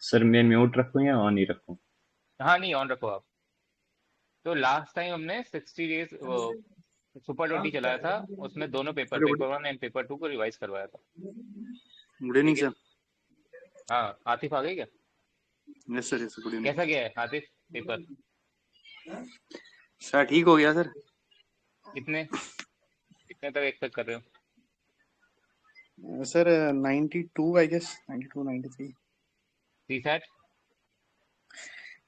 Sir मैं mute रखूं या ऑन ही रखूं? हाँ नहीं, ऑन रखो आप। तो लास्ट टाइम हमने 60 डेज सुपर 20 चलाया था। उसमें दोनों paper, hello good paper 1 and paper 2 को रिवाइज करवाया था। गुड इवनिंग ठीक है। सर। हाँ, आतिफ आ गई क्या? Yes sir, yes good evening. कैसा गया है आतिफ पेपर? सर ठीक हो गया सर। कितने कितने तक एक्सपेक्ट कर रहे हो? Sir 92 I guess, 92 93। C set?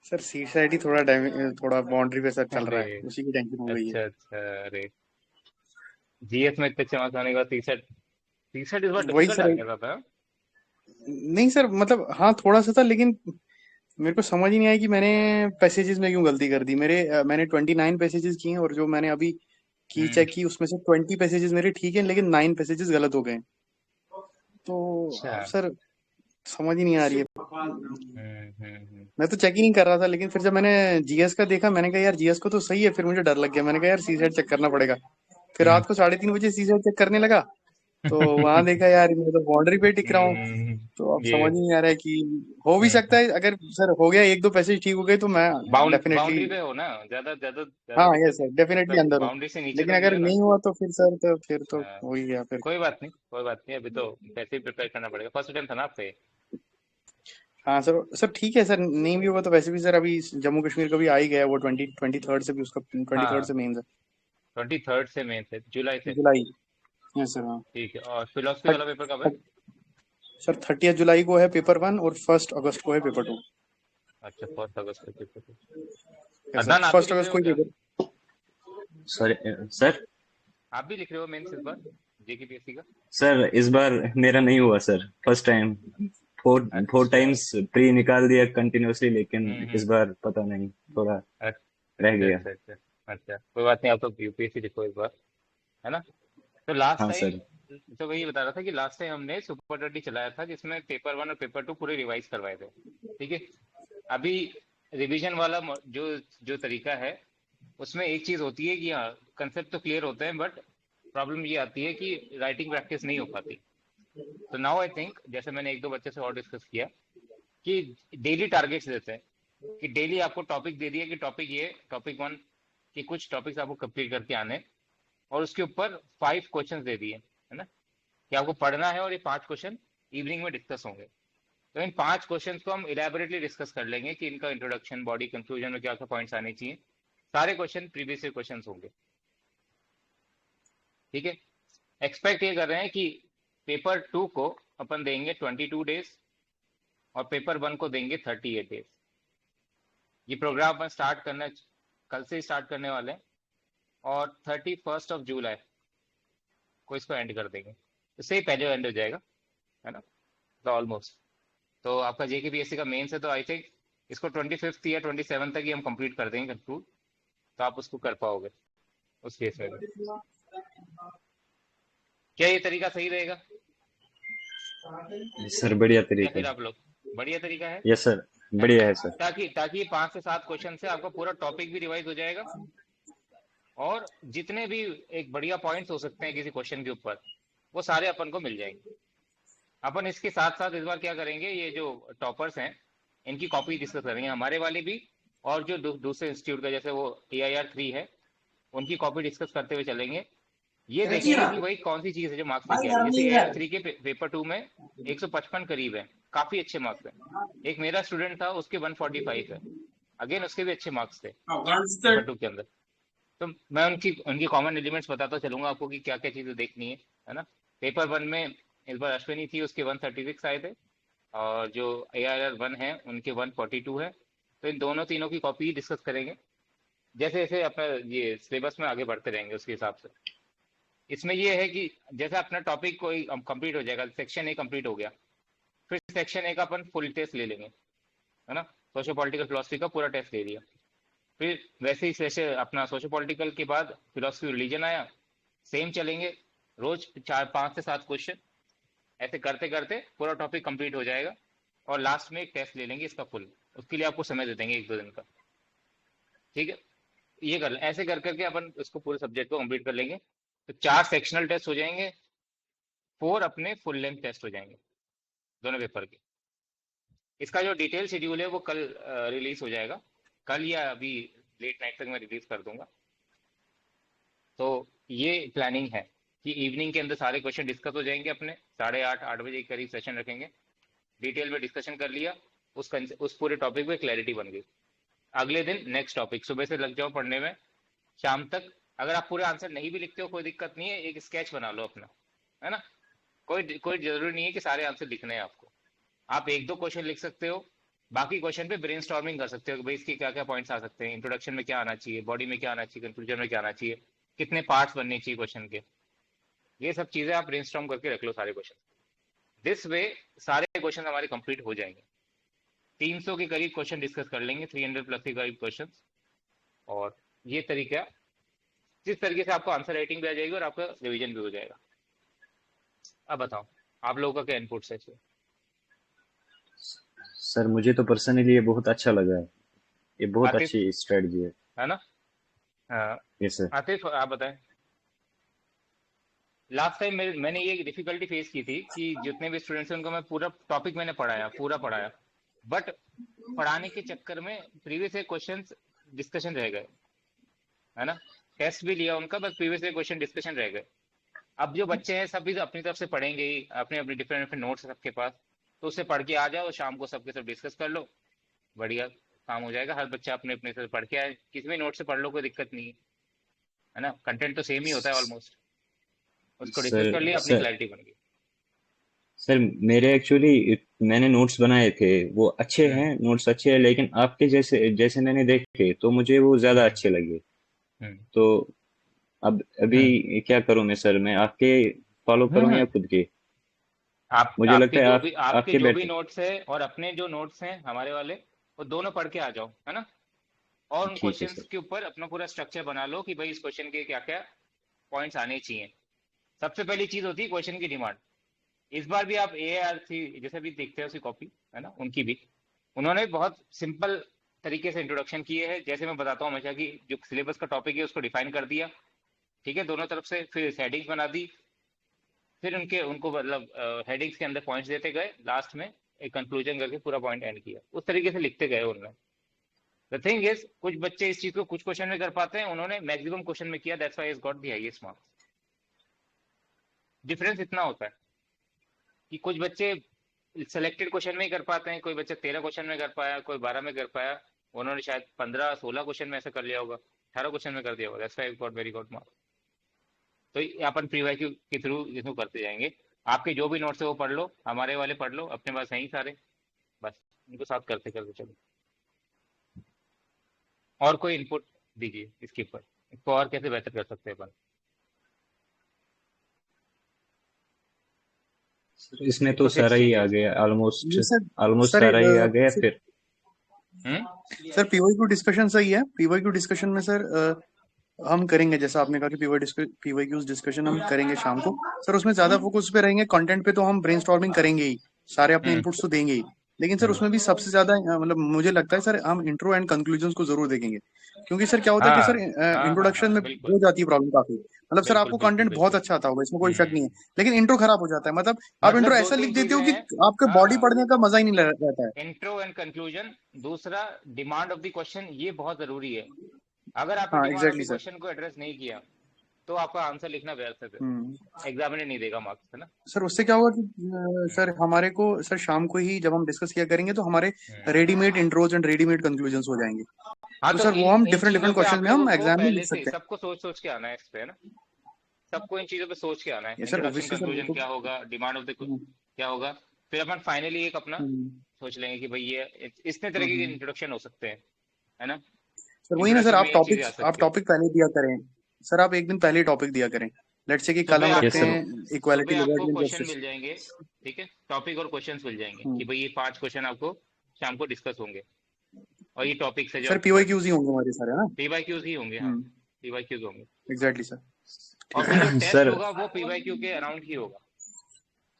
Sir C side ही थोड़ा बाउंड्री पे सर चल रहा अरे है, उसी की टेंशन हो गई है। अच्छा अच्छा। अरे, जीएस में इतने अच्छे मार्क्स आने के बाद सी सेट, सी सेट इस बार वही डिफिकल्ट आ सर। गया था। नहीं सर, मतलब हाँ थोड़ा सा था, लेकिन मेरे को समझ ही नहीं आया कि मैंने पैसेजेस में क्यों गलती कर दी। मैंने 29 पैसेजेस किए हैं, और जो मैंने अभी की हम्म। चेक की उसमें से 20 पैसेजेस मेरे ठीक है, लेकिन 9 पैसेजेस गलत हो गए। तो अच्छा। अब सर समझ ही नहीं आ रही है। हम्म। मैं तो चेक ही नहीं कर रहा था, लेकिन फिर जब मैंने जीएस का देखा, मैंने कहा यार जीएस को तो सही है, फिर मुझे डर लग गया। मैंने कहा यार सी सेट चेक करना पड़ेगा। फिर हम्म। रात को 3:30 बजे सी सेट चेक करने लगा, तो वहां देखा यार मैं तो बाउंड्री पे टिक रहा हूँ। तो अब ये समझ ही नहीं आ रहा है कि हो भी सकता है, अगर सर हो गया एक दो पैसेज ठीक हो गए तो मैं डेफिनेटली। बाउंड्री पे हो ना, ज्यादा ज्यादा ज्यादा हाँ यस दिक्कत। सर, डेफिनेटली मतलब अंदर हूँ। बाउंड्री से नीचे लेकिन तो नहीं अगर हो ना। नहीं हुआ तो फिर सर, तो फिर तो हाँ, हो ही गया फिर। कोई बात नहीं, कोई बात नहीं, अभी तो वैसे ही प्रिपेयर करना पड़ेगा, फर्स्ट टाइम था ना आपका ये। हाँ सर, सर ठीक है सर, नहीं भी हुआ तो वैसे भी सर अभी जम्मू कश्मीर का भी आ ही गया है, वो 23rd से भी उसका 23rd हाँ, से मेन है। 23rd से मेन से, जुलाई से। जुलाई। यस सर हाँ। ठीक है, और फिलोसफी थर्ट, वाला पेपर कब है? थर्ट, सर 30 जुलाई को है पेपर 1, और 1 अगस्त को है पेपर 2। अच्छा, 1 अगस्त को पेपर। यस सर, अदनान, आप भी 1 लिख रहे अगस्त हो को ही क्या? पेपर। सर सर आप भी लिख रहे हो मेंस इस बार, जेकेपीएससी का? सर इस बार मेरा नहीं हुआ sir, first time. Four four अच्छा। टाइम्स प्री निकाल दिया कंटिन्यूअसली, लेकिन इस हम्म। बार पता नहीं, थोड़ा रह अच्छा गया। अच्छा अच्छा। अच्छा, कोई बात नहीं, आप तो यूपीएससी लिखो इस बार, है ना? तो लास्ट हाँ टाइम, सर। तो वही बता रहा था कि लास्ट टाइम हमने सुपर 20 चलाया था, जिसमें पेपर 1 और पेपर 2 पूरे रिवाइज करवाए थे। ठीक है। अभी रिवीजन वाला जो जो तरीका है, उसमें एक चीज होती है कि हाँ, कंसेप्ट तो क्लियर होते हैं, बट प्रॉब्लम ये आती है कि राइटिंग प्रैक्टिस नहीं हो पाती। तो नाउ आई थिंक, जैसे मैंने एक दो बच्चे से और डिस्कस किया, कि डेली टारगेट्स देते हैं, कि डेली आपको टॉपिक दे दिया कि टॉपिक ये, टॉपिक 1 कि कुछ टॉपिक्स आपको कंप्लीट करके आने हैं, और उसके ऊपर 5 क्वेश्चंस दे दिए, है ना, कि आपको पढ़ना है, और ये 5 क्वेश्चन इवनिंग में डिस्कस होंगे। तो इन 5 क्वेश्चंस को हम इलेबोरेटली डिस्कस कर लेंगे कि इनका इंट्रोडक्शन, बॉडी, कंक्लूजन में क्या क्या पॉइंट्स आने चाहिए। सारे क्वेश्चन प्रीवियस क्वेश्चंस होंगे। ठीक है। एक्सपेक्ट ये कर रहे हैं कि पेपर 2 को अपन देंगे 22 डेज, और पेपर 1 को देंगे 38 डेज। ये प्रोग्राम अपन स्टार्ट करना, कल से स्टार्ट करने वाले हैं, और 31 जुलाई को इसको एंड कर देंगे। इससे ही पहले एंड हो जाएगा, है ना? तो ऑलमोस्ट, तो आपका जेकेपीएससी का मेंस है, तो आई थिंक इसको 25 या 27 तक ही हम कंप्लीट कर देंगे कंक्लूड। तो आप उसको कर पाओगे उस केस में भी। क्या ये तरीका सही रहेगा, सर बढ़िया या तरीका फिर है। आप लोग? बढ़िया तरीका यस सर, है ना? बढ़िया है सर। ताकि ताकि 5 से 7 क्वेश्चन से आपका पूरा टॉपिक भी रिवाइज हो जाएगा, और जितने भी एक बढ़िया पॉइंट्स हो सकते हैं किसी क्वेश्चन के ऊपर, वो सारे अपन को मिल जाएंगे। अपन इसके साथ साथ इस बार क्या करेंगे, ये जो टॉपर्स हैं, इनकी कॉपी डिस्कस करेंगे, हमारे वाले भी, और जो दूसरे इंस्टीट्यूट का, जैसे वो AIR 3 है, उनकी कॉपी डिस्कस करते हुए चलेंगे। ये देखेंगे कि भाई कौन सी चीज है जो मार्क्स लेके आ रही है। जैसे AIR 3 के पेपर 2 में 155 करीब है, काफी अच्छे मार्क्स हैं। एक मेरा स्टूडेंट था, उसके 145 है, अगेन उसके भी अच्छे मार्क्स थे पेपर 2 के अंदर। तो मैं उनकी उनकी कॉमन एलिमेंट्स बताता चलूंगा आपको कि क्या क्या चीजें देखनी है ना? पेपर 1 में इस बार अश्विनी थी, उसके 136 आए थे, और जो AIR 1 है उनके 142 है। तो इन दोनों तीनों की कॉपी डिस्कस करेंगे, जैसे जैसे अपना ये सिलेबस में आगे बढ़ते रहेंगे उसके हिसाब से। इसमें ये है कि जैसे अपना टॉपिक कोई कंप्लीट हो जाएगा, सेक्शन ए कंप्लीट हो गया, फिर सेक्शन ए का अपन फुल टेस्ट ले लेंगे, है ना? सोशो पॉलिटिकल फिलोसफी का पूरा टेस्ट ले लिया। फिर वैसे ही जैसे अपना सोशो पॉलिटिकल के बाद फिलोसफी रिलीजन आया, सेम चलेंगे, रोज 4 5 से 7 क्वेश्चन, ऐसे करते करते पूरा टॉपिक कंप्लीट हो जाएगा, और लास्ट में एक टेस्ट ले लेंगे इसका फुल। उसके लिए आपको समय दे देंगे 1 2 दिन का। ठीक है। ये कर ऐसे कर करके अपन इसको पूरे सब्जेक्ट को कंप्लीट कर लेंगे। तो 4 सेक्शनल टेस्ट हो जाएंगे, 4 अपने फुल लेंथ टेस्ट हो जाएंगे, दोनों पेपर के। इसका जो डिटेल शेड्यूल है वो कल रिलीज हो जाएगा, कल या अभी लेट नाइट तक मैं रिलीज कर दूंगा। तो ये प्लानिंग है कि इवनिंग के अंदर सारे क्वेश्चन डिस्कस हो जाएंगे अपने, 8:30 बजे के करीब सेशन रखेंगे, डिटेल में डिस्कशन कर लिया, उस पूरे टॉपिक पे क्लैरिटी बन गई। अगले दिन नेक्स्ट टॉपिक, सुबह से लग जाओ पढ़ने में, शाम तक अगर आप पूरे आंसर नहीं भी लिखते हो कोई दिक्कत नहीं है, एक स्केच बना लो अपना, है ना। कोई कोई जरूरी नहीं है कि सारे आंसर लिखने हैं आपको, आप एक दो क्वेश्चन लिख सकते हो, बाकी क्वेश्चन पे ब्रेनस्टॉर्मिंग कर सकते हो कि भाई इसके क्या क्या पॉइंट्स आ सकते हैं, इंट्रोडक्शन में क्या आना चाहिए, बॉडी में क्या आना चाहिए, कंक्लूजन में क्या आना चाहिए, कितने पार्ट्स बनने चाहिए क्वेश्चन के, ये सब चीजें आप ब्रेनस्टॉर्म करके रख लो सारे क्वेश्चन। दिस वे सारे क्वेश्चन हमारे कंप्लीट हो जाएंगे, 300 के करीब क्वेश्चन डिस्कस कर लेंगे, 300 प्लस के करीब क्वेश्चन। और ये तरीका, जिस तरीके से आपको आंसर राइटिंग भी आ जाएगी और आपका रिवीजन भी हो जाएगा। अब बताओ आप लोगों का क्या इनपुट्स है इसमें? सर मुझे तो पर्सनली ये बहुत अच्छा लगा है, ये बहुत आतिफ, अच्छी स्ट्रेटजी है ना? हाँ, है सर। आतिफ आप बताएं। लास्ट टाइम मैंने ये डिफिकल्टी फेस की थी कि जितने भी स्टूडेंट्स हैं उनको मैं पूरा टॉपिक मैंने पढ़ाया, बट पढ़ाने के चक्कर में प्रीवियस ईयर क्वेश्चंस डिस्कशन रह गए, है ना। टेस्ट भी लिया उनका, बस प्रीवियस ईयर क्वेश्चन डिस्कशन रह गए। अब जो बच्चे हैं सभी तो अपनी तरफ से पढ़ेंगे ही, अपने अपने डिफरेंट डिफरेंट नोट्स सबके पास, तो उससे पढ़ के आ जाओ, शाम को सबके सब डिस्कस कर लो, बढ़िया काम हो जाएगा। हर बच्चा अपने अपने से पढ़ के आए, किसी भी नोट से पढ़ लो, कोई दिक्कत नहीं है ना, कंटेंट तो सेम ही होता है ऑलमोस्ट, उसको डिस्कस सर कर लिया, अपनी सर क्लैरिटी बन गई। सर मेरे एक्चुअली मैंने नोट्स बनाए थे, वो अच्छे हम्म हैं, नोट्स अच्छे हैं, लेकिन आपके जैसे जैसे मैंने देखे तो मुझे वो ज्यादा हम्म अच्छे लगे। हम्म तो अब हम्म अभी क्या करूं मैं सर, मैं आपके फॉलो करूं या हम्म। खुद के? आप मुझे लगता है आपके आपके जो भी बेटर। नोट्स है और अपने जो नोट्स हैं हमारे वाले, वो दोनों पढ़ के आ जाओ, है ना। और उन ठीक है क्वेश्चंस सर। के ऊपर अपना पूरा स्ट्रक्चर बना लो कि भाई इस क्वेश्चन के क्या क्या पॉइंट्स आने चाहिए। सबसे पहली चीज होती है क्वेश्चन की डिमांड। इस बार भी आप AARC जैसे भी देखते हैं उसकी कॉपी, है ना, उनकी भी उन्होंने बहुत सिंपल तरीके से इंट्रोडक्शन किए हैं, जैसे मैं बताता हूँ हमेशा कि जो सिलेबस का टॉपिक है उसको डिफाइन कर दिया, ठीक है, दोनों तरफ से, फिर हेडिंग्स बना दी, फिर उनको मतलब हेडिंग्स के अंदर पॉइंट्स देते गए, लास्ट में एक कंक्लूजन करके पूरा पॉइंट एंड किया, उस तरीके से लिखते गए उन्होंने। द थिंग इज कुछ बच्चे इस चीज को कुछ क्वेश्चन में कर पाते हैं, उन्होंने मैक्सिमम क्वेश्चन में किया, that's why he got the highest marks. Difference इतना होता है कि कुछ बच्चे सिलेक्टेड क्वेश्चन में ही कर पाते हैं, कोई बच्चा 13 क्वेश्चन में कर पाया, कोई 12 में कर पाया, उन्होंने शायद 15-16 क्वेश्चन में ऐसा कर लिया होगा, 18 क्वेश्चन में कर दिया होगा, that's why he got very good marks. तो ये अपन प्री वाईक्यू के थ्रू इसको करते जाएंगे। आपके जो भी नोट्स है वो पढ़ लो, हमारे वाले पढ़ लो, अपने पास हैं ही सारे, बस इनको साथ करते करते चलो। और कोई इनपुट दीजिए इसके ऊपर, इसको और कैसे बेहतर कर सकते हैं अपन। सर इसमें तो इसको सारा फिक्स ही आ कीजिए। गया, ऑलमोस्ट जी सर। ऑलमोस्ट सर सारा ही आ गया सर, फिर। हम्म। सर पीवाईक्यू डिस्कशन सही है। पीवाईक्यू डिस्कशन में सर हम करेंगे, जैसा आपने कहा कि पीवाईक्यूज डिस्कशन हम करेंगे शाम को। सर उसमें ज्यादा फोकस पे रहेंगे, कंटेंट पे तो हम ब्रेनस्टॉर्मिंग करेंगे ही, सारे अपने हम्म इनपुट्स तो देंगे ही, लेकिन सर हम्म। उसमें भी सबसे ज्यादा मतलब मुझे लगता है सर हम इंट्रो एंड कंक्लूजन्स को जरूर देखेंगे। क्योंकि सर क्या होता है कि हाँ सर हाँ हाँ हाँ, इंट्रोडक्शन में बिल्कुल हो जाती है प्रॉब्लम काफी। मतलब सर बिल्कुल आपको बिल्कुल कंटेंट बहुत बिल्कुल। अच्छा आता होगा, इसमें कोई शक नहीं है, हम्म। लेकिन इंट्रो खराब हो जाता है। मतलब आप इंट्रो मतलब दो ऐसा लिख तीन देते चीजें हो कि हैं। आपके बॉडी हाँ, पढ़ने का मजा ही नहीं रहता है। इंट्रो एंड कंक्लूजन, दूसरा डिमांड ऑफ द क्वेश्चन, ये बहुत जरूरी है। अगर आपने हाँ demand of exactly the sir. Question को एड्रेस नहीं किया तो आपका आंसर लिखना व्यर्थ है, फिर हम्म। एग्जामिनर नहीं देगा मार्क्स, है ना। सर उससे क्या होगा कि हम्म सर हमारे को सर शाम को ही जब हम डिस्कस किया करेंगे तो हमारे हम्म। Readymade intros and readymade conclusions हो जाएंगे। हाँ, तो तो सर वो इन हम इन डिफरेंट चीजों डिफरेंट पे क्वेश्चन आप में लोगों हम को एग्जाम में पहले लिख से सकते हैं। सबको सोच सोच के आना है इस पे, है ना। सबको इन चीजों पे सोच के आना है, ये सर इंट्रोडक्शन ओबियसली सर वो कंक्लूजन तो क्या होगा, डिमांड ऑफ द हम्म, क्या होगा, फिर अपन फाइनली एक अपना हम्म, सोच लेंगे कि भाई ये इतने तरह के हम्म। इंट्रोडक्शन हो सकते हैं, है ना। सर वही ना सर, इंट्रोडक्शन में ये चीजें आ आप सकती है। टॉपिक पहले दिया करें। सर आप एक दिन पहले टॉपिक दिया करें। लेट्स से कि कल हम सुबह रखते यस आपको सर। हैं इक्वालिटी, सुबह आपको लिबर्टी एंड क्वेश्चन जस्टिस। मिल जाएंगे, ठीक है, टॉपिक और क्वेश्चंस मिल जाएंगे कि भाई ये 5 क्वेश्चन आपको शाम को डिस्कस होंगे, और ये टॉपिक्स है जो सर आपको पढ़ने। पीवाईक्यूज ही होंगे हमारे सारे, है ना। पीवाईक्यूज ही होंगे, हाँ, हम्म। पीवाईक्यूज होंगे। Exactly sir. और ठीक फिर जो है टेस्ट सर होगा वो पीवाईक्यू के अराउंड ही होगा,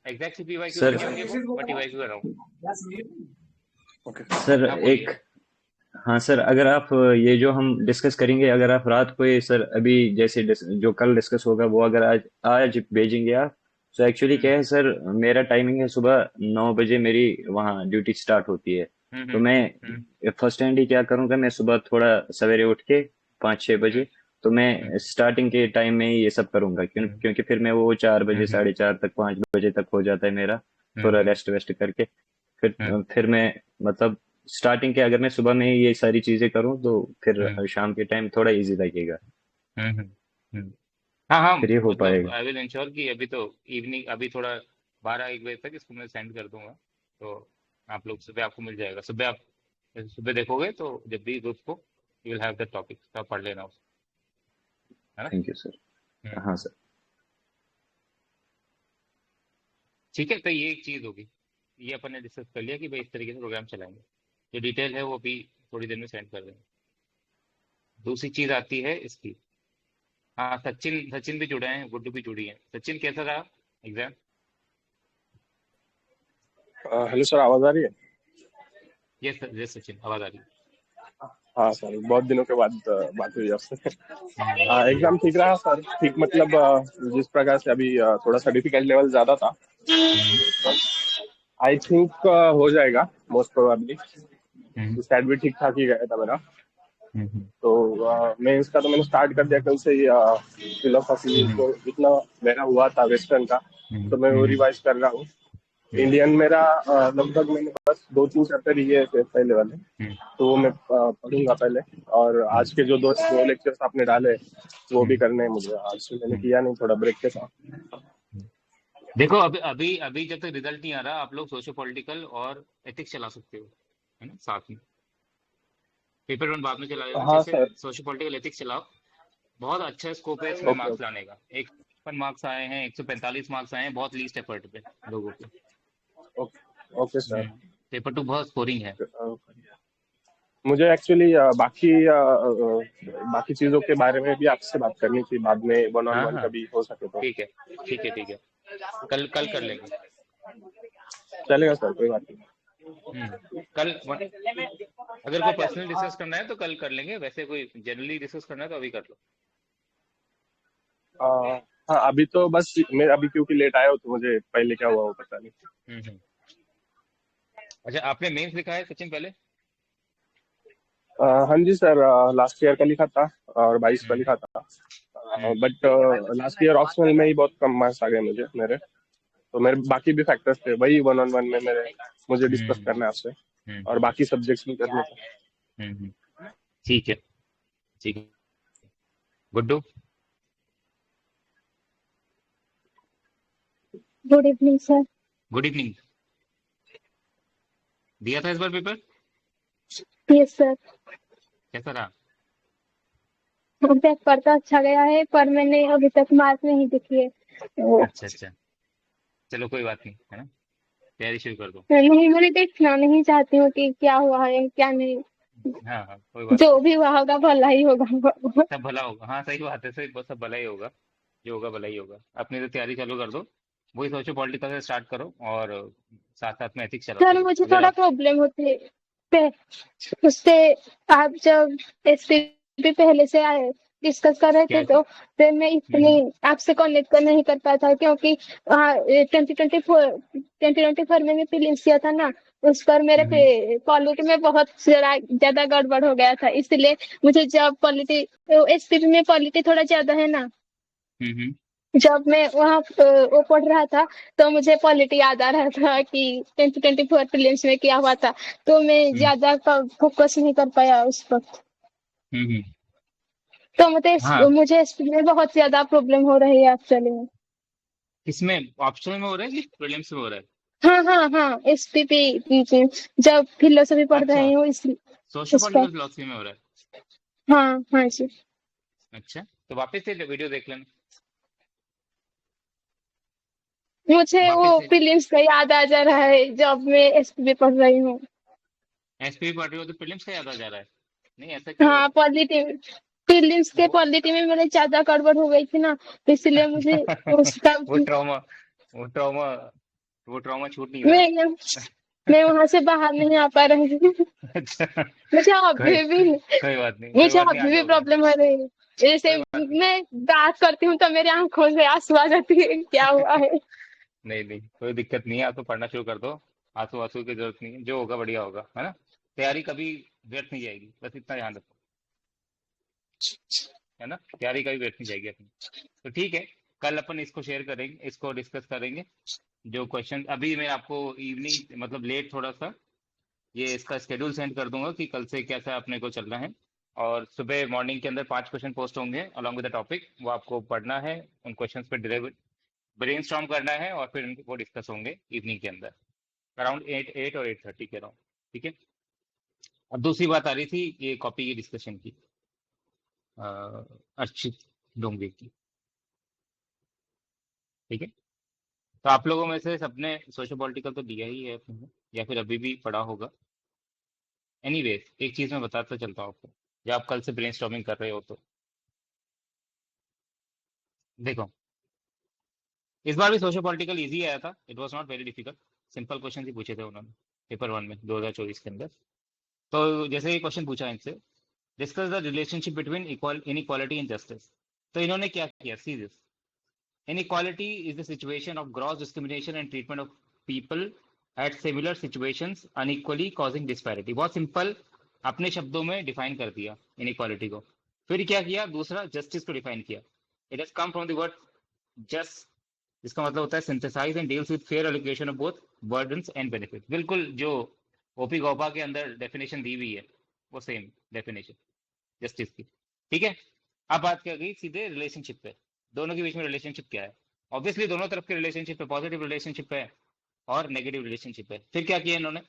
एग्जैक्ट पीवाईक्यूज सर नहीं होंगे वो, but PYQ around. Okay. Sir आप एक, बोलिए। हाँ सर, अगर आप ये जो हम डिस्कस करेंगे, अगर आप रात को ये सर अभी जैसे जो कल डिस्कस होगा वो अगर आज आज भेजेंगे आप, सो एक्चुअली क्या है सर, मेरा टाइमिंग है सुबह 9 बजे मेरी वहाँ ड्यूटी स्टार्ट होती है। तो हम्म। मैं फर्स्ट हैंड ही क्या करूँगा, मैं सुबह थोड़ा सवेरे उठ के 5-6 बजे, तो हम्म मैं स्टार्टिंग के टाइम में ही ये सब करूँगा, हम्म क्योंकि फिर मैं वो 4 बजे, हम्म 4:30 तक, 5 बजे तक हो जाता है मेरा, थोड़ा हम्म रेस्ट वेस्ट करके। फिर हम्म फिर मैं मतलब स्टार्टिंग के अगर मैं सुबह में ही ये सारी चीज़ें करूँ तो फिर हम्म शाम के टाइम थोड़ा इजी लगेगा, हम्म हम्म, हम्म। हाँ हाँ, फिर ये हो मतलब पाएगा। आई विल इंश्योर कि अभी तो इवनिंग, अभी थोड़ा 12-1 बजे तक इसको मैं सेंड कर दूंगा। तो आप लोग सुबह, आपको मिल जाएगा सुबह। आप सुबह देखोगे तो जब भी ग्रुप को, you will have the topic, तो आप पढ़ लेना उसको, है ना। Thank you sir. हम्म। हाँ सर। ठीक है, तो ये एक चीज होगी। ये अपन ने डिस्कस कर लिया कि भाई इस तरीके से प्रोग्राम चलाएंगे। जो डिटेल है वो भी थोड़ी देर में सेंड कर देंगे। दूसरी चीज आती है इसकी। हाँ, सचिन सचिन भी जुड़े हैं, गुड्डू भी जुड़ी है। सचिन, कैसा रहा एग्जाम? हेलो सर, आवाज आ रही है? ये सचिन, आवाज आ रही हाँ सर, बहुत दिनों के बाद बात हुई आपसे। है। एग्जाम ठीक रहा सर, ठीक मतलब जिस प्रकार से अभी थोड़ा सा डिफिकल्ट लेवल ज्यादा था। हम्म आई थिंक हो जाएगा मोस्ट प्रोबेबली। हम्म स्टैट भी ठीक ठाक ही गया था मेरा। हम्म तो मेंस का तो मैंने स्टार्ट कर दिया कल से ही। फिलोसफी हम्म जो इतना मेरा हुआ था वेस्टर्न का, तो मैं वो हम्म रिवाइज कर रहा हूँ। हम्म इंडियन मेरा लगभग मैंने बस 2-3 चैप्टर ही है पहले वाले, हम्म तो वो मैं पढ़ूंगा पहले। और हम्म आज के जो दो लेक्चर्स आपने डाले वो भी हम्म करने हैं मुझे। आज से मैंने हम्म किया नहीं, थोड़ा ब्रेक के साथ। हम्म। देखो, अभी अभी अभी जब तक रिजल्ट नहीं आ रहा, आप लोग सोशो पॉलिटिकल और एथिक्स चला सकते हो, है ना, साथ में। पेपर वन बाद में चलाएगा, हाँ जैसे सर। सोशो पॉलिटिकल एथिक्स चलाओ। बहुत अच्छा स्कोप है इसमें ओके मार्क्स ओके। लाने का। 155 मार्क्स आए हैं, 145 मार्क्स आए हैं, बहुत लीस्ट एफर्ट पे लोगों के। Okay okay sir. Paper two बहुत स्कोरिंग है। मुझे एक्चुअली बाकी चीजों के बारे में भी आपसे बात करनी थी बाद में, वन ऑन हाँ वन हाँ, कभी हो सके तो। ठीक है ठीक है ठीक है। कल कल कर लेंगे। चलेगा सर, कोई बात नहीं। अगर कोई पर्सनल डिस्कस करना है तो कल कर लेंगे, वैसे कोई जनरली डिस्कस करना है तो अभी कर लो। अ, हाँ, अभी तो बस मैं अभी क्योंकि लेट आया हूँ तो मुझे पहले क्या हुआ वो पता नहीं। हम्म। अच्छा, आपने मेंस लिखा है सचिन पहले? हाँ जी सर, लास्ट ईयर का लिखा था और 22 का हम्म लिखा था। हम्म बट लास्ट ईयर ऑप्शनल में ही बहुत कम मार्क्स आ गए मुझे मेरे। तो मेरे बाकी भी फैक्टर्स थे, वही वन ऑन वन में मेरे मुझे डिस्कस हम्म करना है आपसे। और हम्म बाकी सब्जेक्ट्स भी करने थे। हम्म। ठीक है ठीक है। Guddu. Good evening sir. Good evening. दिया था इस बार पेपर? Yes sir. कैसा रहा? पेपर तो अच्छा गया है पर मैंने अभी तक मार्क नहीं दिखी है तो अच्छा अच्छा, चलो कोई बात नहीं, है ना। तैयारी शुरू कर दो। नहीं, मैं देखना नहीं चाहती हूँ कि क्या हुआ है क्या नहीं। हाँ हाँ, कोई बात जो नहीं। भी हुआ होगा भला ही होगा। सब भला होगा, हाँ सही बात है, सही, बस सब भला ही होगा। जो होगा भला ही होगा। अपनी तो तैयारी चालू कर दो। वही सोचो, पॉलिटिकल से स्टार्ट करो और साथ साथ में एथिक्स चलाते सर रहो मुझे अगर थोड़ा आप। प्रॉब्लम होती है उससे। आप जब एसपीपी पहले से आए डिस्कस कर रहे थे क्या? तो फिर मैं इतनी हम्म आपसे कनेक्ट कर नहीं कर पाया था क्योंकि 2024 में भी प्रीलिम्स किया था ना। उस पर मेरे हम्म पॉलिटी में बहुत ज्यादा गड़बड़ हो गया था, इसलिए मुझे जब पॉलिटी एसपीपी में पॉलिटी थोड़ा ज्यादा है ना। हम्म जब मैं वहाँ वो पढ़ रहा था तो मुझे पॉलिटी याद आ रहा था कि 2024 प्रीलिम्स में क्या हुआ था। तो मैं हम्म ज्यादा फोकस नहीं कर पाया उस पर। हम्म। तो हाँ, मुझे इसमें बहुत ज्यादा प्रॉब्लम हो रही है एक्चुअली में। किसमें? ऑप्शनल में हो रहा है कि प्रीलिम्स में हो रहा है? हाँ हाँ हाँ, एसपीपी जब फिलोसफी पढ़ अच्छा, रही हूँ सोशो इस पर। पॉलिटिकल फिलोसफी में हो रहा है। हाँ हाँ जी। अच्छा, तो वापस से वीडियो देख लेना। मुझे वो वापस से। फिलिम्स का याद आ जा रहा है जब मैं एसपीपी पढ़ रही हूँ। एसपी पढ़ रही हो तो प्रीलिम्स का याद आ जा रहा है? नहीं, ऐसा क्यों हो हाँ, पॉजिटिव फिलिम्स के रहा पॉलिटिव में मेरे ज्यादा गड़बड़ हो गई थी ना, तो इसलिए मुझे उसका वो ट्रॉमा वो ट्रॉमा वो ट्रॉमा छूट नहीं रहा मैं मैं वहां से बाहर नहीं आ पा रही हूँ। है। अच्छा, मुझे कोई अभी भी कोई बात नहीं, कोई मुझे बात नहीं, आ अभी भी जाओगे। प्रॉब्लम हो रही है। जैसे कोई बात नहीं। मैं बात करती हूँ तो मेरी आंखों से आंसू आ जाती है, क्या हुआ है। नहीं नहीं, कोई दिक्कत नहीं है, आप तो पढ़ना शुरू कर दो। आंसू आंसू की जरूरत नहीं है, जो होगा बढ़िया होगा, है ना। तैयारी कभी व्यर्थ नहीं जाएगी, बस इतना ध्यान रखो, है ना। तैयारी कभी व्यर्थ नहीं जाएगी अपनी। तो ठीक है, कल अपन इसको शेयर करेंगे, इसको डिस्कस करेंगे। जो क्वेश्चन अभी मैं आपको इवनिंग मतलब लेट थोड़ा सा ये इसका शेड्यूल सेंड कर दूंगा कि कल से कैसा अपने को चलना है। और सुबह मॉर्निंग के अंदर 5 क्वेश्चन पोस्ट होंगे अलॉन्ग विद द टॉपिक, वो आपको पढ़ना है, उन क्वेश्चंस पे ब्रेनस्टॉर्म करना है, और फिर वो डिस्कस होंगे इवनिंग के अंदर अराउंड 8 और 8:30 के अराउंड। ठीक है। अब दूसरी बात आ रही थी ये कॉपी की डिस्कशन की, अ, अर्चित डोंगे की। ठीक है। तो आप लोगों में से सबने सोशल पॉलिटिकल तो दिया ही है अपने को, या फिर अभी भी पढ़ा होगा। एनीवेज एक चीज मैं बताता चलता हूँ आपको, जब आप कल से ब्रेनस्टॉर्मिंग कर रहे हो तो देखो, इस बार भी सोशल पॉलिटिकल इजी आया था, it was not very difficult. Simple question ही पूछे थे उन्होंने पेपर 1 में 2024 के अंदर। तो जैसे ये क्वेश्चन पूछा इनसे, discuss the relationship between inequality and justice. तो इन्होंने क्या किया, see this, inequality is the situation of gross discrimination and treatment of people at similar situations unequally causing disparity। बहुत सिंपल अपने शब्दों में डिफाइन कर दिया inequality को। फिर क्या किया, दूसरा जस्टिस को डिफाइन किया। It has come from the word just, इसका मतलब होता है synthesise and deals with fair allocation of both burdens and benefit. बिल्कुल जो ओपी गौपा के अंदर डेफिनेशन दी हुई है वो सेम डेफिनेशन जस्टिस की। ठीक है। अब बात क्या गई सीधे रिलेशनशिप पे, दोनों के बीच में रिलेशनशिप क्या है। ऑब्वियसली दोनों तरफ के रिलेशनशिप है, पॉजिटिव रिलेशनशिप है और नेगेटिव रिलेशनशिप है। फिर क्या किया इन्होंने,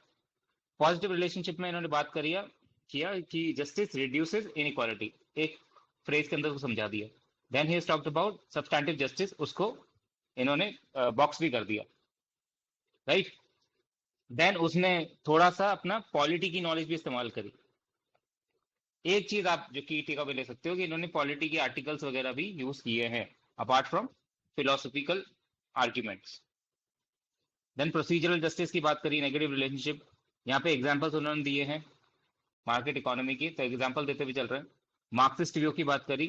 पॉजिटिव रिलेशनशिप में इन्होंने बात किया कि जस्टिस रिड्यूसेस इनइक्वालिटी, एक फ्रेज के अंदर उसको समझा दिया। Then he has talked about substantive justice, उसको इन्होंने बॉक्स भी कर दिया, राइट। देन उसने थोड़ा सा अपना पॉलिटी की नॉलेज भी इस्तेमाल करी। एक चीज आप जो की टीका पे ले सकते हो कि इन्होंने पॉलिटी के आर्टिकल्स वगैरह भी यूज किए हैं apart from philosophical arguments. Then procedural justice की बात करी, नेगेटिव रिलेशनशिप। यहाँ पे एग्जांपल्स उन्होंने दिए हैं मार्केट इकोनॉमी की, तो एग्जांपल देते हुए चल रहे हैं। मार्क्सिस्ट व्यू की बात करी।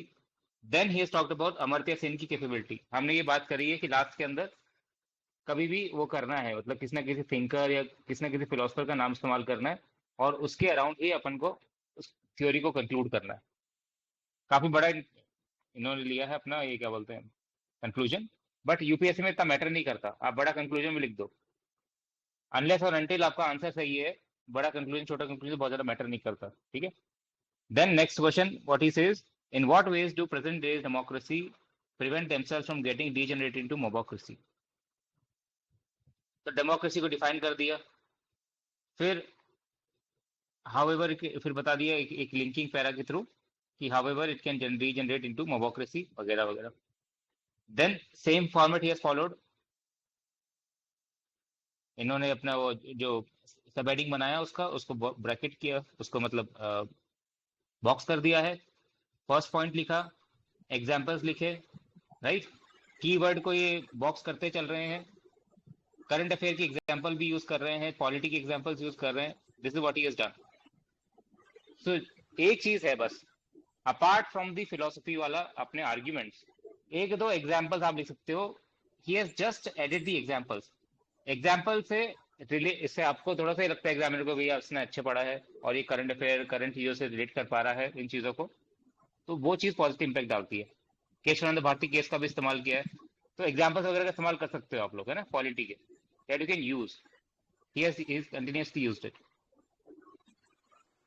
Then he has talked about Amartya Sen की कैपेबिलिटी। हमने ये बात करी है कि लास्ट के अंदर कभी भी वो करना है, मतलब किसी ना किसी थिंकर या किसी ना किसी फिलोसफर का नाम इस्तेमाल करना है और उसके अराउंड ही अपन को उस थ्योरी को कंक्लूड करना है। काफी बड़ा इन्होंने लिया है अपना ये क्या बोलते हैं कंक्लूजन, बट यूपीएससी में इतना मैटर नहीं करता, आप बड़ा कंक्लूजन में लिख दो, अनलेस और अनटिल आपका आंसर सही है। बड़ा कंक्लूजन छोटा कंक्लूजन बहुत ज्यादा मैटर नहीं करता। ठीक है। Then next question what he says, in what ways do present days democracy prevent themselves from getting degenerate into mobocracy. तो डेमोक्रेसी को डिफाइन कर दिया, फिर हाउएवर फिर बता दिया एक लिंकिंग पैरा के थ्रू कि however it can regenerate into mobocracy वगैरह वगैरह। Then same format he has followed, इन्होंने अपना वो जो सब हेडिंग बनाया उसको ब्रैकेट किया, उसको मतलब बॉक्स कर दिया है। फर्स्ट पॉइंट लिखा, एग्जाम्पल्स लिखे, राइट। कीवर्ड को ये बॉक्स करते चल रहे हैं, करंट अफेयर की एग्जाम्पल भी यूज कर रहे हैं, पॉलिटी की एग्जाम्पल्स यूज कर रहे हैं। This is what he has done. So एक चीज है बस, अपार्ट फ्रॉम द फिलोसफी वाला अपने आर्ग्यूमेंट्स, एक दो एग्जाम्पल्स आप लिख सकते हो। He has just edit the examples. Example से इससे आपको थोड़ा सा ही लगता है एग्जामिनर को भैया उसने अच्छे पढ़ा है और ये करंट अफेयर करंट चीजों से रिलेट कर पा रहा है इन चीजों को, तो वो चीज पॉजिटिव इंपैक्ट डालती है। केशवानंद भारती केस का भी इस्तेमाल किया है, तो एग्जाम्पल्स वगैरह का इस्तेमाल कर सकते हो आप लोग, है ना, पॉलिटी के, that you can use. He has continuously used it.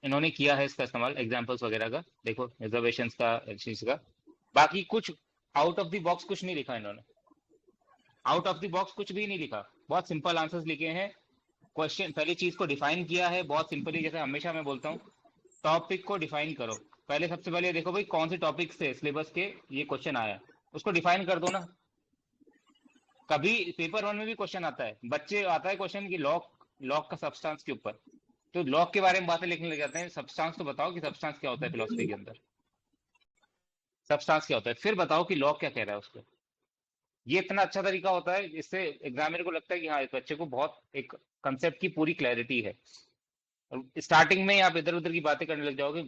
इन्होंने किया है इसका इस्तेमाल एग्जाम्पल्स वगैरह का, देखो रिजर्वेशंस का, इस चीज का। बाकी कुछ आउट ऑफ द बॉक्स कुछ नहीं लिखा इन्होंने, आउट ऑफ द बॉक्स कुछ भी नहीं लिखा, बहुत सिंपल आंसर्स लिखे हैं। क्वेश्चन पहली चीज को डिफाइन किया है बहुत सिंपली, जैसे हमेशा मैं बोलता हूँ टॉपिक को डिफाइन करो। पहले सबसे पहले देखो भाई कौन से टॉपिक से सिलेबस के ये क्वेश्चन आया, उसको डिफाइन कर दो ना। कभी पेपर 1 में भी क्वेश्चन आता है, बच्चे आता है क्वेश्चन कि लॉक का सब्सटेंस के ऊपर, तो लॉक के बारे में बातें लिखने लग जाते हैं। सब्सटेंस तो बताओ कि सब्सटेंस क्या होता है फिलोसफी के अंदर, सब्सटेंस क्या होता है, फिर बताओ कि लॉ क्या कह रहा है उस पर। ये इतना अच्छा तरीका होता है, इससे एग्जामिनर को लगता है कि हाँ इस बच्चे को बहुत एक कंसेप्ट की पूरी क्लैरिटी है। और स्टार्टिंग में ही आप इधर उधर की बातें करने लग जाओगे,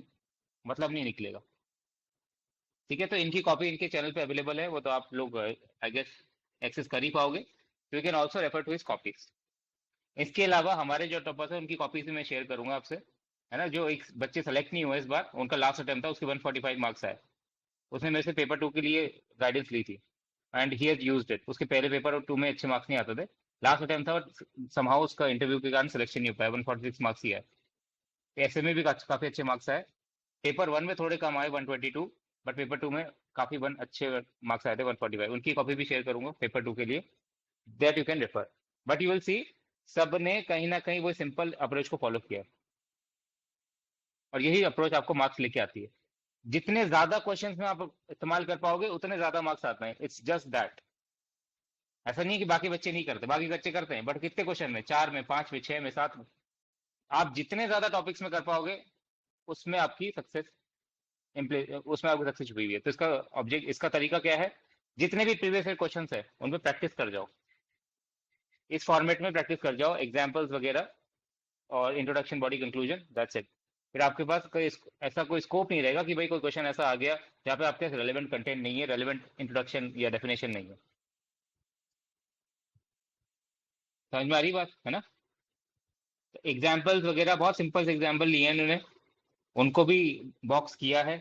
मतलब नहीं निकलेगा। ठीक है। तो इनकी कॉपी इनके चैनल पे अवेलेबल है, वो तो आप लोग आई गेस एक्सेस कर ही पाओगे। You can also refer to his copies. इसके अलावा हमारे जो टॉपर्स है उनकी कॉपीज भी मैं शेयर करूंगा आपसे, है ना। जो एक बच्चे सेलेक्ट नहीं हुए इस बार, उनका लास्ट अटेम्प्ट था, उसके 145 मार्क्स आए। उसने मेरे से पेपर 2 के लिए गाइडेंस ली थी and he has used it. उसके पहले पेपर 2 में अच्छे मार्क्स नहीं आते थे, लास्ट अटेम्प्ट था, बट समहाउ उसका इंटरव्यू के कारण सिलेक्शन नहीं हो पाया, 146 मार्क्स ही आए। ऐसे में भी काफी अच्छे मार्क्स आए। पेपर 1 में थोड़े कम आए 122, बट पेपर 2 में काफी अच्छे मार्क्स आए थे 145। उनकी कॉपी भी शेयर करूंगा पेपर 2 के लिए, that you can refer. But you will see सब ने कहीं ना कहीं वो सिंपल अप्रोच को फॉलो किया, और यही अप्रोच आपको मार्क्स लेके आती है। जितने ज्यादा क्वेश्चंस में आप इस्तेमाल कर पाओगे उतने ज्यादा मार्क्स आते हैं। It's just that. ऐसा नहीं है कि बाकी बच्चे नहीं करते, बाकी बच्चे करते हैं, बट कितने क्वेश्चन में, 4 में, 5 में, 6 में, 7 में। आप जितने ज्यादा टॉपिक्स में कर पाओगे उसमें आपकी सक्सेस उसमें आपकी सक्सेस छुपी हुई है। तो इसका ऑब्जेक्ट, इसका तरीका क्या है, जितने भी प्रीवियस ईयर क्वेश्चन है उन पर प्रैक्टिस कर जाओ, इस फॉर्मेट में प्रैक्टिस कर जाओ, एग्जाम्पल्स वगैरह और introduction, body, conclusion, that's it. फिर आपके पास कोई ऐसा कोई स्कोप नहीं रहेगा कि भाई कोई क्वेश्चन ऐसा आ गया जहाँ पे आपके रेलेवेंट कंटेंट नहीं है, रेलेवेंट इंट्रोडक्शन या डेफिनेशन नहीं है। समझ में आ रही बात, है ना। एग्जाम्पल्स वगैरह बहुत सिंपल से एग्जाम्पल लिए हैं इन्होंने, उनको भी बॉक्स किया है।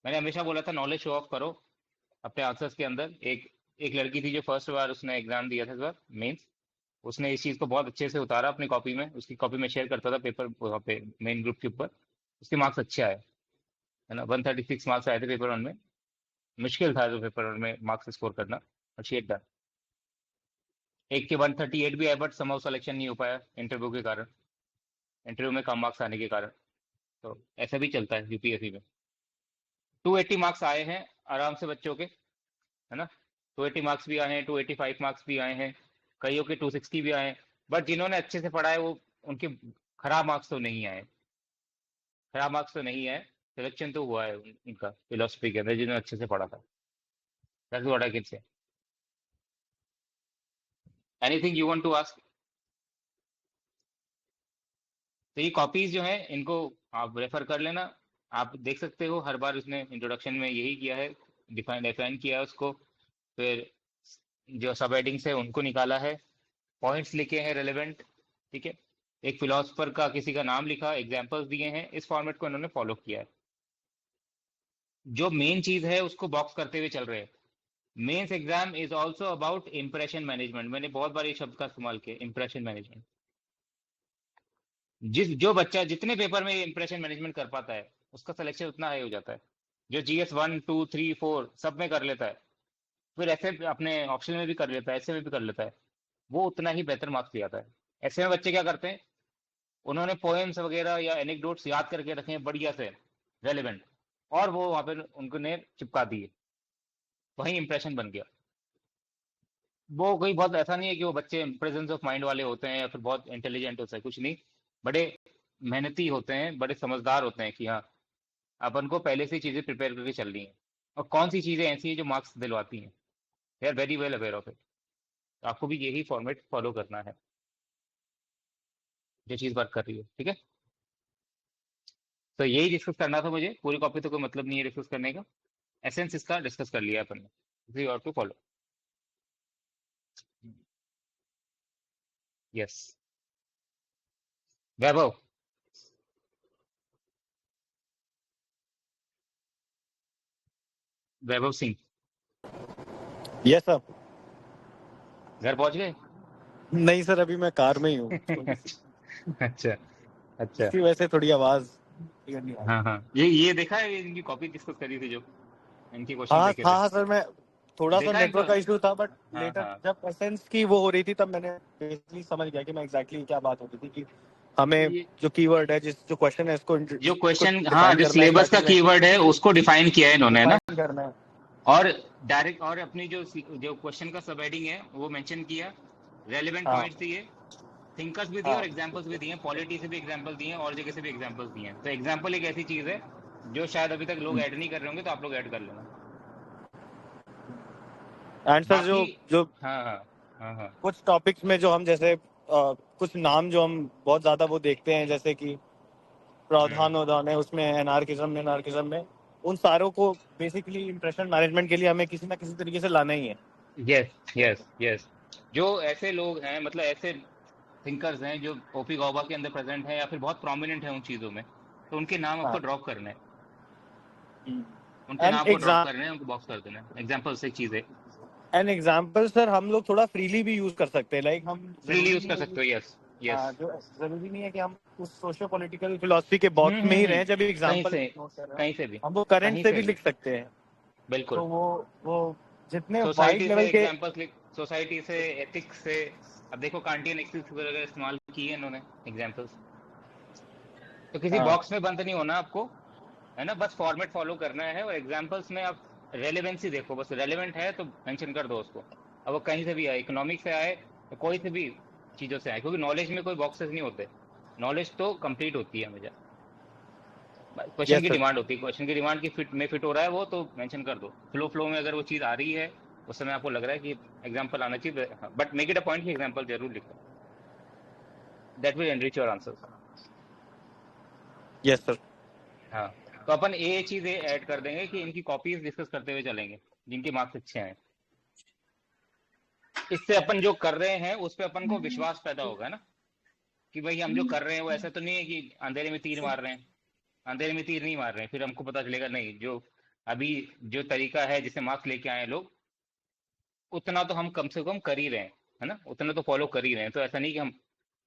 मैंने हमेशा बोला था नॉलेज शो ऑफ करो अपने आंसर्स के अंदर। एक लड़की थी जो फर्स्ट बार उसने एग्जाम दिया था इस बार मेंस, उसने इस चीज को बहुत अच्छे से उतारा अपनी कॉपी में। उसकी कॉपी में शेयर करता था पेपर वहाँ पे मेन ग्रुप के ऊपर, उसके मार्क्स अच्छे आए, है ना। 136 मार्क्स आए थे पेपर 1 में। मुश्किल था जो पेपर 1 में मार्क्स स्कोर करना, और शी हैड डन। एक के 138 भी आए, बट समहाउ सिलेक्शन नहीं हो पाया इंटरव्यू के कारण, इंटरव्यू में कम मार्क्स आने के कारण। तो ऐसा भी चलता है यूपीएससी में। 280 मार्क्स आए हैं आराम से बच्चों के, है ना। 280 मार्क्स भी आए हैं, 285 मार्क्स भी आए हैं, कईयों के 260 भी आए हैं। बट जिन्होंने अच्छे से पढ़ा है वो, उनके खराब मार्क्स तो नहीं आए, खराब मार्क्स तो नहीं आए, सिलेक्शन तो हुआ है उनका फिलोसफी के अंदर, जिन्होंने अच्छे से पढ़ा था। That's what I can say. Anything you want to ask? तो ये कॉपीज जो है इनको आप रेफर कर लेना। आप देख सकते हो हर बार उसने इंट्रोडक्शन में यही किया है, डिफाइन किया है उसको, फिर जो सब हेडिंग्स है उनको निकाला है, पॉइंट्स लिखे हैं रेलेवेंट, ठीक है। एक फिलोसफर का किसी का नाम लिखा, एग्जांपल्स दिए हैं, इस फॉर्मेट को इन्होंने फॉलो किया है। जो मेन चीज है उसको बॉक्स करते हुए चल रहे हैं। Mains exam is also about impression management. मैंने बहुत बार ये शब्द का इस्तेमाल किया, इंप्रेशन मैनेजमेंट। जो बच्चा जितने पेपर में इंप्रेशन मैनेजमेंट कर पाता है उसका सिलेक्शन उतना हाई हो जाता है। जो जीएस 1, 2, 3, 4 सब में कर लेता है, फिर ऐसे अपने ऑप्शन में भी कर लेता है, ऐसे में भी कर लेता है, वो उतना ही बेहतर मार्क्स ले आता है। ऐसे में बच्चे क्या करते हैं, उन्होंने पोएम्स वगैरह या एनेक्डोट्स याद करके रखे हैं बढ़िया से रेलेवेंट, और वो वहां पर उनको ने चिपका दिए, वही इंप्रेशन बन गया। वो कोई बहुत ऐसा नहीं है कि वो बच्चे प्रेजेंस ऑफ माइंड वाले होते हैं या फिर बहुत इंटेलिजेंट होते हैं, कुछ नहीं। बड़े मेहनती होते हैं, बड़े समझदार होते हैं कि हाँ अपन को पहले से चीजें प्रिपेयर करके चलनी है, और कौन सी चीजें ऐसी है जो मार्क्स दिलवाती हैं, they are very well aware of it. आपको भी यही फॉर्मेट फॉलो करना है, जो चीज वर्क कर रही है, ठीक है। तो यही डिस्कस करना था मुझे, पूरी कॉपी तो कोई मतलब नहीं है डिस्कस करने का, एसेंस इसका डिस्कस कर लिया अपन ने, और to follow. Yes, Vaibhav. Vaibhav Singh yes sir. घर पहुंच गए? नहीं सर, अभी मैं कार में ही हूँ। अच्छा अच्छा, इसकी वजह से थोड़ी आवाज हाँ हाँ, ये देखा है, इनकी कॉपी डिस्कस करी थी जो इनके क्वेश्चन हाँ देखे थे, हाँ सर, मैं थोड़ा सा देखा नेटवर्क का इनको? इशू था, बट हाँ लेटर हाँ, जब एसेंस की वो हो रही थी तब मैंने बेसिकली समझ गया कि मैं एग्जैक्टली क्या बात हो रही थी, कि हमें ये जो कीवर्ड है, जो क्वेश्चन है, इसको जो क्वेश्चन, हाँ, डिफाइन जो करना है, सिलेबस का क्या कीवर्ड है उसको डिफाइन किया है इन्होंने, है ना। डिफाइन करना है। और डायरेक्ट, और अपनी जो क्वेश्चन का सब हेडिंग है वो मेंशन किया, रेलेवेंट हाँ पॉइंट्स दिए, थिंकर्स भी दिए, हाँ और एग्जांपल्स भी दिए, पॉलिटी से भी एग्जांपल दिए, और जगह से भी एग्जांपल्स दिए हैं। तो एग्जांपल एक ऐसी चीज है जो शायद अभी तक लोग ऐड नहीं कर रहे होंगे, तो आप लोग ऐड कर लेना। एंड सर, बाकी जो हाँ हाँ हाँ हाँ, कुछ टॉपिक्स में जो हम जैसे कुछ नाम जो हम बहुत ज्यादा वो देखते हैं, जैसे कि प्रावधान उदान है, उसमें एनार्किज्म में उन सारों को बेसिकली इंप्रेशन मैनेजमेंट के लिए हमें किसी ना किसी तरीके से लाना ही है। यस यस यस, जो ऐसे लोग हैं, मतलब ऐसे थिंकर्स हैं जो ओपी गौबा के अंदर प्रेजेंट है या फिर बहुत प्रोमिनेंट है उन चीजों में, तो उनके नाम आपको हाँ। ड्रॉप करने हैं, उनके एंड नाम को ड्रॉप करने हैं, उनको बॉक्स कर देना है। एग्जाम्पल से चीज है, एन एग्जाम्पल सर हम लोग थोड़ा फ्रीली भी यूज कर सकते हैं, लाइक हम फ्रीली जरूरी यूज नहीं कर है सकते कि हो। Yes, yes. जो जरूरी नहीं है कि हम उस सोशो पॉलिटिकल फिलोसफी के बॉक्स में ही रहें जब कहीं एग्जाम्पल से, नोट कर रहे हो, कहीं से भी, हम वो करंट कहीं से से भी भी, लिख सकते हैं। बिल्कुल। तो वो जितने वाइड सोसाइटी से लेवल के एग्जाम्पल्स लिख, सोसाइटी से, एथिक्स से। अब देखो कांटियन एथिक्स वगैरह इस्तेमाल किए हैं इन्होंने एग्जाम्पल्स। तो किसी हाँ बॉक्स में बंद नहीं होना आपको, है ना, बस फॉर्मेट फॉलो करना है। और एग्जाम्पल्स में आप रेलेवेंसी देखो, बस रेलेवेंट है तो मेंशन कर दो उसको। अब वो कहीं से भी आए, इकोनॉमिक से आए तो कोई से भी चीजों से आए, क्योंकि नॉलेज में कोई बॉक्सेस नहीं होते। नॉलेज तो कंप्लीट होती है हमेशा, क्वेश्चन यस की सर। डिमांड होती है, क्वेश्चन की डिमांड की फिट हो रहा है वो तो मेंशन कर दो। फ्लो में अगर वो चीज आ रही है, उस समय आपको लग रहा है कि एग्जाम्पल आना चाहिए, but make it a point कि एग्जाम्पल जरूर लिखो। That will enrich your answers. Yes sir. हाँ, तो अपन ये चीज ऐड कर देंगे कि इनकी कॉपीज डिस्कस करते हुए चलेंगे, जिनके मार्क्स अच्छे हैं। इससे अपन जो कर रहे हैं उस पे अपन को विश्वास पैदा होगा ना, कि भाई हम जो कर रहे हैं वो ऐसा तो नहीं है कि अंधेरे में तीर मार रहे हैं। अंधेरे में तीर नहीं मार रहे हैं, फिर हमको पता चलेगा नहीं, जो अभी जो तरीका है जिससे मार्क्स लेके आए हैं लोग, उतना तो हम कम से कम कर ही रहे हैं, है ना, उतना तो फॉलो कर ही रहे हैं। तो ऐसा नहीं कि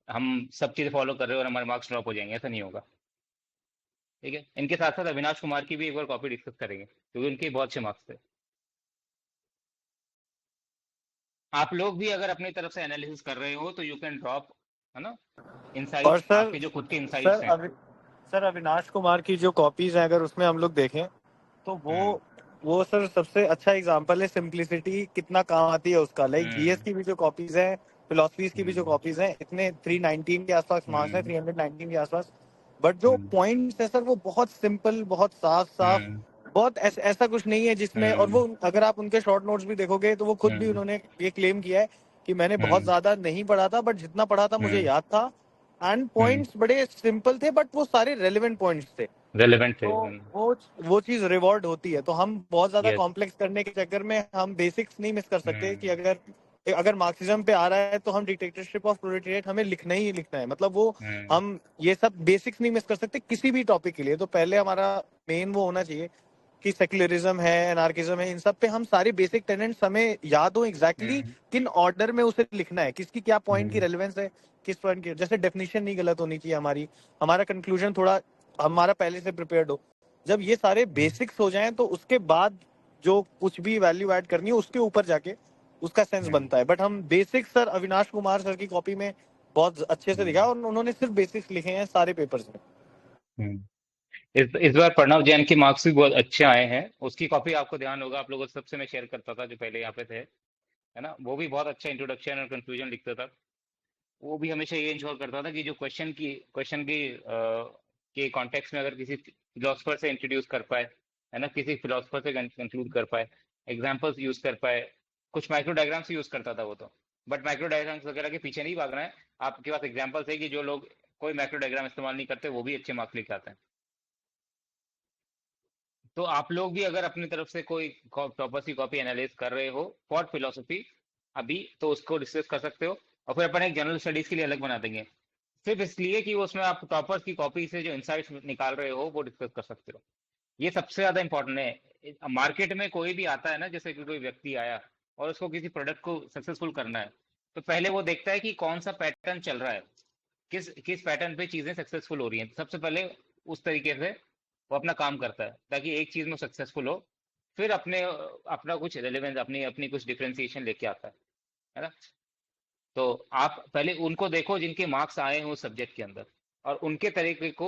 हम सब चीजें फॉलो कर रहे हैं और हमारे मार्क्स ड्रॉप हो जाएंगे, ऐसा नहीं होगा। ठीक है, इनके साथ साथ अविनाश कुमार की भी एक बार कॉपी डिस्कस करेंगे, क्योंकि उनके बहुत अच्छे मार्क्स थे। आप लोग भी अगर अपनी तरफ से एनालिसिस कर रहे हो तो यू कैन ड्रॉप, है ना, और इनसाइट्स, आपके जो खुद के सर इनसाइट्स हैं। सर अविनाश कुमार की जो कॉपीज हैं अगर उसमें हम लोग देखें तो हम्म, वो सर सबसे अच्छा एग्जांपल है सिंप्लिसिटी कितना काम आती है उसका। लाइक जीएस हम्म, की भी जो कॉपीज हैं, फिलोसफीज की भी जो हम्म, कॉपीज हैं, इतने 319 के आसपास मार्क्स हैं, हम्म, 319 के आसपास, बट जो हम्म, पॉइंट्स है सर वो बहुत सिंपल, बहुत साफ साफ, हम्म, बहुत ऐसा कुछ नहीं है जिसमें। और हम्म, वो अगर आप उनके शॉर्ट नोट्स भी देखोगे तो वो खुद भी हम्म, उन्होंने ये क्लेम किया है कि मैंने बहुत हम्म, ज्यादा नहीं पढ़ा था, बट जितना पढ़ा था मुझे हम्म, याद था, एंड पॉइंट्स बड़े सिंपल थे बट वो सारे रेलेवेंट पॉइंट्स थे। रेलेवेंट थे। तो वो चीज रिवॉर्ड होती है। तो हम बहुत ज्यादा यस। कॉम्प्लेक्स करने के चक्कर में हम बेसिक्स नहीं मिस कर सकते कि हम्म, अगर अगर मार्क्सिज्म पे आ रहा है तो हम डिक्टेटरशिप ऑफ प्रोलेटेरिएट हमें लिखना ही लिखना है, मतलब वो हम्म, हम ये सब बेसिक्स नहीं मिस कर सकते किसी भी टॉपिक के लिए। तो पहले हमारा मेन वो होना चाहिए कि सेक्युलरिज्म है, एनार्किज्म है, इन सब पे हम सारे बेसिक टेनेंट्स हमें याद हो एग्जैक्टली हम्म, किन ऑर्डर में उसे लिखना है, किसकी क्या पॉइंट की हम्म, रेलेवेंस है, किस पॉइंट की, जैसे डेफिनेशन नहीं गलत होनी चाहिए हमारी, हमारा कंक्लूजन थोड़ा हमारा पहले से प्रिपेयर्ड हो। जब ये सारे हम्म, बेसिक्स हो जाएं तो उसके बाद जो कुछ भी वैल्यू ऐड करनी है उसके ऊपर जाके उसका सेंस हम्म, बनता है। बट हम basics sir Avinash Kumar sir की कॉपी में बहुत अच्छे से दिखा हम्म, और उन्होंने सिर्फ बेसिक्स लिखे हैं सारे पेपर्स में। हम्म। इस बार प्रणव जैन के मार्क्स भी बहुत अच्छे आए हैं। उसकी कॉपी आपको ध्यान होगा, आप लोगों से सबसे मैं शेयर करता था जो पहले यहाँ पे थे, है ना, वो भी बहुत अच्छा इंट्रोडक्शन और कंक्लूजन लिखता था। वो भी हमेशा ये इंश्योर करता था कि जो के कॉन्टेक्स्ट में अगर किसी फिलोसफर से इंट्रोड्यूस कर पाए, है ना, किसी फिलोसफर से कंक्लूड कर पाए, एग्जाम्पल्स यूज कर पाए, कुछ माइक्रो डायग्राम्स यूज करता था वो तो। बट माइक्रो डायग्राम्स वगैरह के पीछे नहीं भागना है, आपके पास एग्जाम्पल्स है कि जो लोग कोई माइक्रो डायग्राम इस्तेमाल नहीं करते वो भी अच्छे मार्क्स लेके आते हैं। तो आप लोग भी अगर अपनी तरफ से कोई टॉपर्स की कॉपी एनालाइज कर रहे हो फॉर फिलोसफी अभी, तो उसको डिस्कस कर सकते हो। और फिर अपन एक जनरल स्टडीज के लिए अलग बना देंगे, सिर्फ इसलिए कि उसमें आप टॉपर्स की कॉपी से जो इंसाइट्स निकाल रहे हो वो डिस्कस कर सकते हो। ये सबसे ज्यादा इंपॉर्टेंट है। मार्केट में कोई भी आता है ना, जैसे कि कोई व्यक्ति आया और उसको किसी प्रोडक्ट को सक्सेसफुल करना है, तो पहले वो देखता है कि कौन सा पैटर्न चल रहा है, किस किस पैटर्न पे चीजें सक्सेसफुल हो रही हैं। सबसे पहले उस तरीके से वो अपना काम करता है ताकि एक चीज में सक्सेसफुल हो, फिर अपना कुछ रेलेवेंस, अपनी अपनी कुछ डिफरेंशिएशन लेके आता है ना। तो आप पहले उनको देखो जिनके मार्क्स आए हैं उस सब्जेक्ट के अंदर, और उनके तरीके को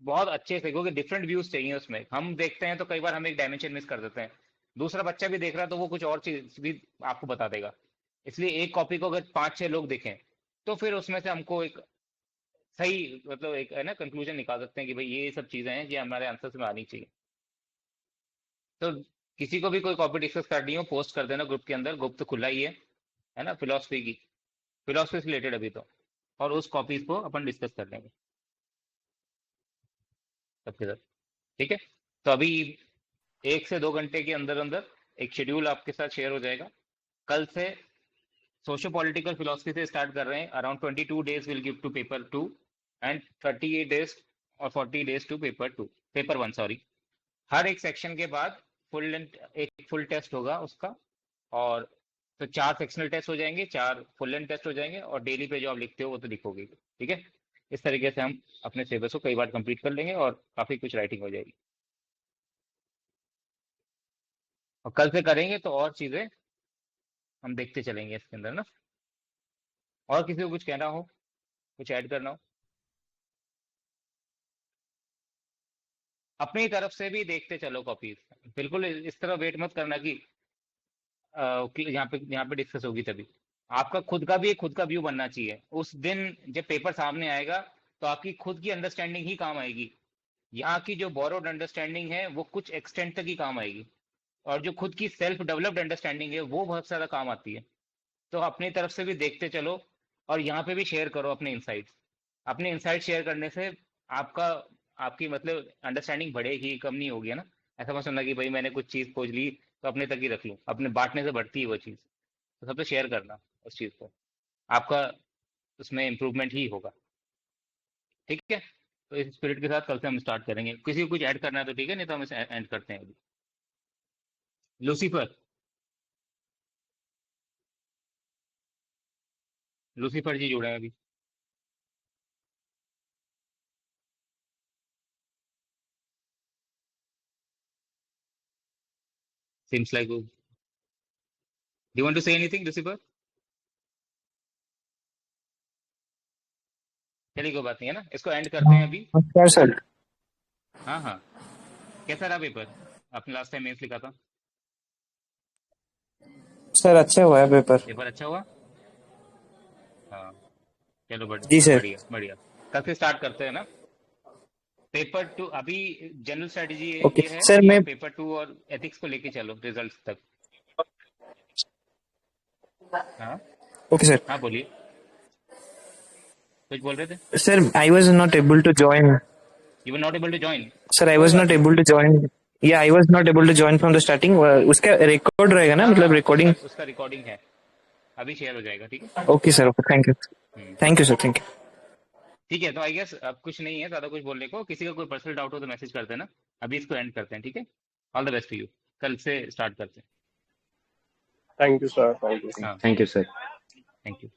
बहुत अच्छे से, क्योंकि डिफरेंट व्यूज चाहिए उसमें। हम देखते हैं तो कई बार हम एक डायमेंशन मिस कर देते हैं, दूसरा बच्चा भी देख रहा है तो वो कुछ और चीज भी आपको बता देगा। इसलिए एक कॉपी को अगर 5-6 लोग देखें तो फिर उसमें से हमको एक सही, मतलब एक, है ना, कंक्लूजन निकाल सकते हैं कि भाई ये सब चीजें हैं ये हमारे आंसर्स में आनी चाहिए। तो किसी को भी कोई कॉपी डिस्कस करनी हो पोस्ट कर देना ग्रुप के अंदर, ग्रुप तो खुला ही है ना, फिलोसफी से रिलेटेड अभी तो, और उस कॉपीज को अपन डिस्कस कर लेंगे सबके साथ। ठीक है, तो अभी 1 से 2 घंटे के अंदर अंदर एक शेड्यूल आपके साथ शेयर हो जाएगा। कल से सोशो पॉलिटिकल फिलोसफी से स्टार्ट कर रहे हैं। Around 22 days will give to paper 2 and 38 days और 40 डेज टू पेपर 1 सॉरी। हर एक सेक्शन के बाद एक फुल टेस्ट होगा उसका, और तो 4 सेक्शनल टेस्ट हो जाएंगे, 4 फुल लेंथ टेस्ट हो जाएंगे, और डेली पे जो आप लिखते हो वो तो लिखोगे। ठीक है, इस तरीके से हम अपने सिलेबस को कई बार कंप्लीट कर लेंगे और काफी कुछ राइटिंग हो जाएगी। और कल से करेंगे तो और चीजें हम देखते चलेंगे इसके अंदर ना। और किसी को कुछ कहना हो, कुछ ऐड करना हो? अपनी तरफ से भी देखते चलो कॉपीज, बिल्कुल इस तरह वेट मत करना कि यहाँ पे डिस्कस होगी तभी। आपका खुद का व्यू बनना चाहिए। उस दिन जब पेपर सामने आएगा तो आपकी खुद की अंडरस्टैंडिंग ही काम आएगी। यहाँ की जो बोरोड अंडरस्टैंडिंग है वो कुछ एक्सटेंट तक ही काम आएगी, और जो खुद की सेल्फ डेवलप्ड अंडरस्टैंडिंग है वो बहुत ज्यादा काम आती है। तो अपनी तरफ से भी देखते चलो, और यहाँ पे भी शेयर करो अपने इंसाइट्स। अपने इंसाइट शेयर करने से आपकी मतलब अंडरस्टैंडिंग बढ़ेगी, कम नहीं होगी, है ना। ऐसा मत सुनना कि भाई मैंने कुछ चीज खोज ली तो अपने तक ही रख लूं। अपने बांटने से बढ़ती है वो चीज, तो सबसे शेयर करना उस चीज को, आपका उसमें इम्प्रूवमेंट ही होगा। ठीक है, तो इस स्पिरिट के साथ कल से हम स्टार्ट करेंगे। किसी को कुछ ऐड करना है तो ठीक है, नहीं तो हम इसे एंड करते हैं अभी। लूसीफर जी जुड़े हैं अभी। Seems like do you want to say anything, Lucifer? चलिए कोई बात नहीं है ना, इसको एंड करते हैं अभी। नमस्कार सर। हाँ हाँ, कैसा रहा पेपर? आपने लास्ट टाइम मेंस लिखा था। सर अच्छा हुआ है पेपर। पेपर अच्छा हुआ? हाँ, चलो जी सर। बढ़िया बढ़िया। कल से स्टार्ट करते हैं ना पेपर 2। अभी जनरल स्ट्रेटेजी ओके ये है सर, कि मैं आप पेपर 2 और एथिक्स को लेके चलो रिजल्ट्स तक। हाँ ओके सर। हाँ, बोलिए, कुछ बोल रहे थे? Sir I was not able to join. You were not able to join? Sir I कोई वाज बात नॉट नहीं। Able to join. या I was not able to join from the starting. उसका रिकॉर्ड रहेगा ना, हाँ मतलब हाँ, रिकॉर्डिंग? उसका रिकॉर्डिंग है, अभी शेयर हो जाएगा। ठीक है। Okay sir, okay, thank you. Thank you sir, thank you. ठीक है, तो आई गेस अब कुछ नहीं है ज्यादा कुछ बोलने को। किसी का कोई पर्सनल डाउट हो तो मैसेज कर देना। अभी इसको एंड करते हैं, ठीक है। All the best to you, कल से स्टार्ट करते हैं। Thank you sir, thank you. हाँ, thank you sir. Thank you.